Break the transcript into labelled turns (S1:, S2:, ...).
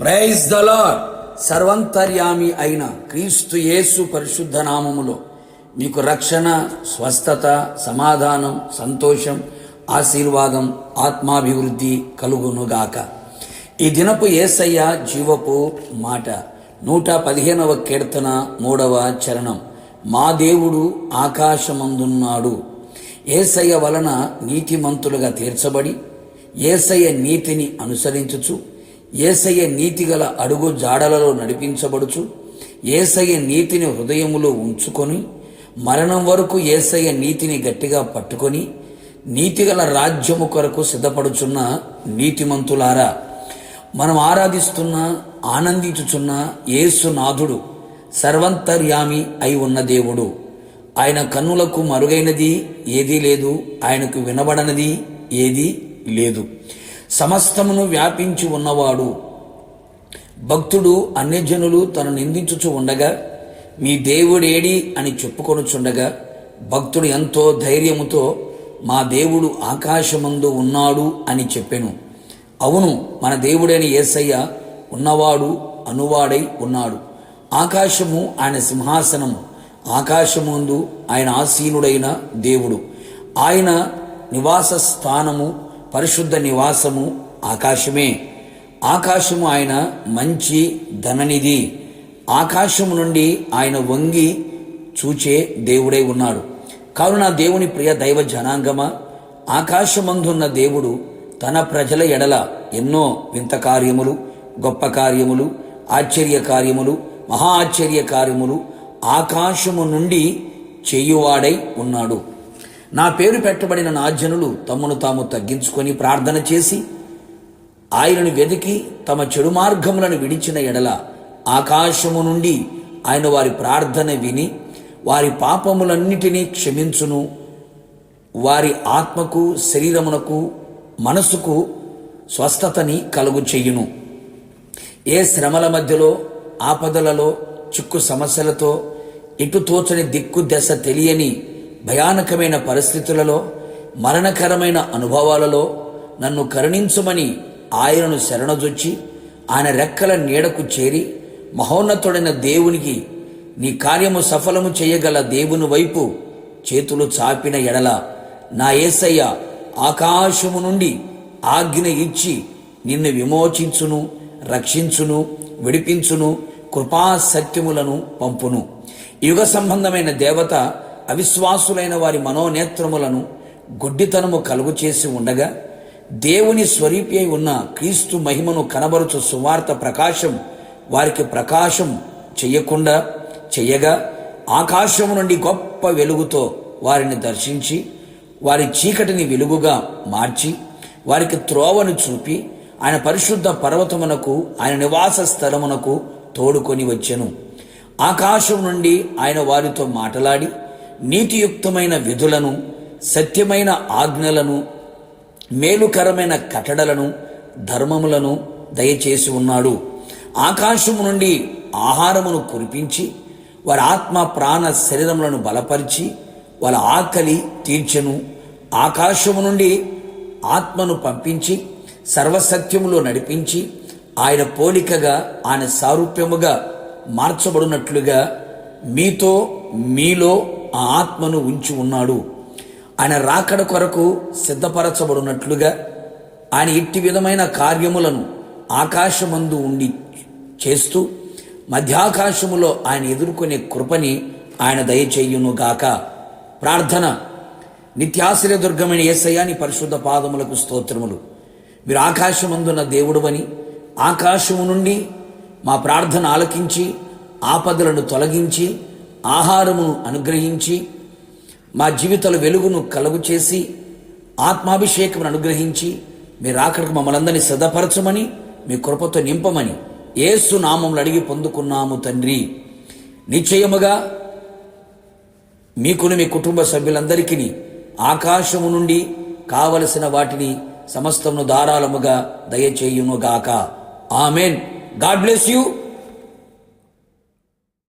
S1: Praise the lord. సర్వంతర్యామి అయిన క్రీస్తు యేసు పరిశుద్ధ నామములో మీకు రక్షణ, స్వస్థత, సమాధానం, సంతోషం, ఆశీర్వాదం, ఆత్మాభివృద్ధి కలుగునుగాక. ఈ దినపు యేసయ్య జీవపు మాట 115వ కీర్తన 3వ చరణం. మా దేవుడు ఆకాశమందున్నాడు. యేసయ్య వలన నీతిమంతులుగా తీర్చబడి యేసయ్య నీతిని అనుసరించుచు యేసయ్య నీతిగల అడుగు జాడలలో నడిపించబడుచు యేసయ్య నీతిని హృదయములో ఉంచుకొని మరణం వరకు యేసయ్య నీతిని గట్టిగా పట్టుకొని నీతిగల రాజ్యము కొరకు సిద్ధపడుచున్న నీతిమంతులారా, మనం ఆరాధిస్తున్న, ఆనందించుచున్న యేసునాథుడు సర్వంతర్యామి అయి ఉన్న దేవుడు. ఆయన కన్నులకు మరుగైనది ఏదీ లేదు, ఆయనకు వినబడనది ఏదీ లేదు. సమస్తమును వ్యాపించి ఉన్నవాడు. భక్తుడు అన్యజనులు తను నిందించుచు ఉండగా మీ దేవుడేడి అని చెప్పుకొనుచుండగా భక్తుడు ఎంతో ధైర్యముతో మా దేవుడు ఆకాశమందు ఉన్నాడు అని చెప్పెను. అవును, మన దేవుడైన యేసయ్య ఉన్నవాడు, అనువాడై ఉన్నాడు. ఆకాశము ఆయన సింహాసనము, ఆకాశముందు ఆయన ఆసీనుడైన దేవుడు. ఆయన నివాస స్థానము, పరిశుద్ధ నివాసము ఆకాశమే. ఆకాశము ఆయన మంచి ధననిధి. ఆకాశము నుండి ఆయన వంగి చూచే దేవుడై ఉన్నాడు. కావున దేవుని ప్రియ దైవ జనాంగమా, ఆకాశమందున్న దేవుడు తన ప్రజల ఎడల ఎన్నో వింత కార్యములు, గొప్ప కార్యములు, ఆశ్చర్య కార్యములు, మహా ఆశ్చర్య కార్యములు ఆకాశము నుండి చేయువాడై ఉన్నాడు. నా పేరు పెట్టబడిన నా జనులు తమను తాము తగ్గించుకొని ప్రార్థన చేసి ఆయనను వెతికి తమ చెడు మార్గములను విడిచిన ఎడల ఆకాశము నుండి ఆయన వారి ప్రార్థన విని వారి పాపములన్నిటినీ క్షమించును, వారి ఆత్మకు, శరీరమునకు, మనసుకు స్వస్థతని కలుగు చెయ్యును. ఏ శ్రమల మధ్యలో, ఆపదలలో, చిక్కు సమస్యలతో, ఎటు తోచని దిక్కు దశ తెలియని భయానకమైన పరిస్థితులలో, మరణకరమైన అనుభవాలలో నన్ను కరుణించుమని ఆయనను శరణజొచ్చి ఆయన రెక్కల నీడకు చేరి మహోన్నతుడైన దేవునికి, నీ కార్యము సఫలము చేయగల దేవుని వైపు చేతులు చాపిన ఎడల నా యేసయ్య ఆకాశము నుండి ఆజ్ఞ ఇచ్చి నిన్ను విమోచించును, రక్షించును, విడిపించును, కృపా సత్యములను పంపును. యుగ సంబంధమైన దేవత అవిశ్వాసులైన వారి మనోనేత్రములను గుడ్డితనము కలుగు చేసి ఉండగా దేవుని స్వరూపి అయి ఉన్న క్రీస్తు మహిమను కనబరుచు సువార్త ప్రకాశం వారికి ప్రకాశం చెయ్యకుండా చెయ్యగా ఆకాశము నుండి గొప్ప వెలుగుతో వారిని దర్శించి వారి చీకటిని వెలుగుగా మార్చి వారికి త్రోవను చూపి ఆయన పరిశుద్ధ పర్వతమునకు, ఆయన నివాస స్థలమునకు తోడుకొని వచ్చెను. ఆకాశం నుండి ఆయన వారితో మాట్లాడి నీతియుక్తమైన విధులను, సత్యమైన ఆజ్ఞలను, మేలుకరమైన కట్టడలను, ధర్మములను దయచేసి ఉన్నాడు. ఆకాశము నుండి ఆహారమును కురిపించి వారి ఆత్మ, ప్రాణ, శరీరములను బలపరిచి వాళ్ళ ఆకలి తీర్చెను. ఆకాశము నుండి ఆత్మను పంపించి సర్వసత్యములో నడిపించి ఆయన పోలికగా, ఆయన సారూప్యముగా మార్చబడినట్లుగా మీలో ఆ ఆత్మను ఉంచి ఉన్నాడు. ఆయన రాకడ కొరకు సిద్ధపరచబడినట్లుగా ఆయన ఇట్టి విధమైన కార్యములను ఆకాశమందు ఉండి చేస్తూ మధ్యాకాశములో ఆయన ఎదుర్కొనే కృపని ఆయన దయచేయునుగాక. ప్రార్థన. నిత్యాశ్రయ దుర్గమైన యేసయ్య నీ పరిశుద్ధ పాదములకు స్తోత్రములు. మీరు ఆకాశమందున్న దేవుడువని, ఆకాశము నుండి మా ప్రార్థన ఆలకించి ఆపదలను తొలగించి ఆహారమును అనుగ్రహించి మా జీవితాల వెలుగును కలుగు చేసి ఆత్మాభిషేకమును అనుగ్రహించి మీరు అక్కడికి మమ్మల్ని అందరినీ సిద్ధపరచమని, మీ కృపతో నింపమని యేసు నామములో అడిగి పొందుకున్నాము తండ్రి. నిశ్చయముగా మీకును మీ కుటుంబ సభ్యులందరికీ ఆకాశము నుండి కావలసిన వాటిని సమస్తమును ధారాళముగా దయచేయునుగాక. ఆమెన్. God bless you.